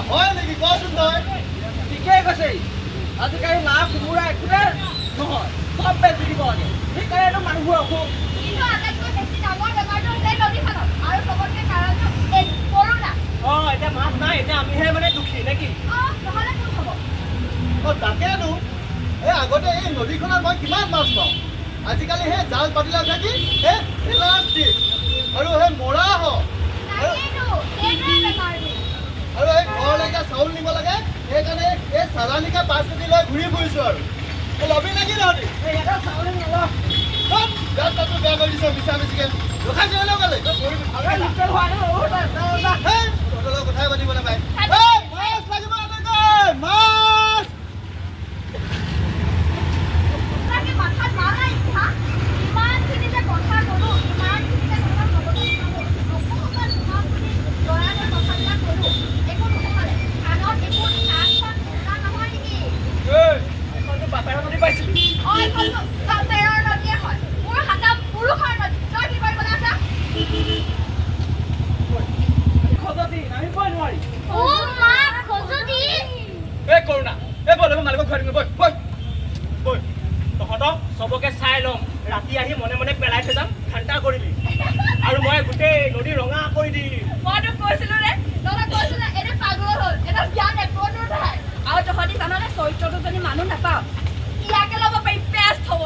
হয় নেকি কচোন তই ঠিকেই কৈছে আজিকালি মাছ কোমোৰা একোতে নহয় চব বেছি দিব লাগে সেইকাৰণে মানুহবোৰ অসুখ কিন্তু আটাইতকৈ বেছি ডাঙৰ বেমাৰটো হৈছে নদীখনত আৰু চবতকৈ কাৰণটো এই কৰোণা এতিয়া মাছ নাই এতিয়া আমিহে মানে দুখী নেকি নহ'লে কোন হ'ব তাকেনো এই আগতে এই নদীখনত মই কিমান মাছ পাওঁ আজিকালি সেই জাল পাতিলা থাকি সেই প্লাষ্টিক আৰু সেই মৰা হয় আৰু এই ঘৰলৈকে চাউল নিব লাগে সেইকাৰণে এই চালানিকে 5 কেজি লৈ ঘূৰি ফুৰিছোঁ আৰু লবি নেকি তহঁতি চাউল নলওঁ ৰাস্তাটো বেয়া কৰি দিছ মিছা মিছিকে ৰখাই যোৱা লগালে কথাই পাতিব নাপায় মাছ লাগিব মাছ মাথাত মাৰাই ইমানখিনি যে কথা ক'লো ইমানখিনি যে কথা ক'বলৈ অকণমান ল'ৰাটোৰ কথাবিলাক ক'লো একো নহ'লে কাণত একো নাক চাক শুনা নহয় নেকি এইখনটো বাপেৰৰ নদী পাইছিলি এইখনটো বাপেৰৰ নদীয়ে হয় মোৰ হাতত পুৰুষৰ নদী তই কি কৰিবলৈ আছা খজতি নামিবই নোৱাৰি মা খজতি এই কৰোণা এই বল মালিকক খুৱাই দিম বল বল তহঁতক চবকে চাই ল'ম ৰাতি আহি মনে মনে পেলাই থৈ যাম ঠাণ্ডা কৰিলি আৰু মই গোটেই নদী ৰঙা কৰি দিম মই তোক কৈছিলোঁ ৰে তহঁতক কৈছিলোঁ এনে পাগল হ'ল এটা জ্ঞান একো নাই আৰু তহঁতি জাননে চৰিত্ৰটো যদি মানুহ নাপাওঁ ইয়াকে ল'ব পাৰি বেষ্ট হ'ব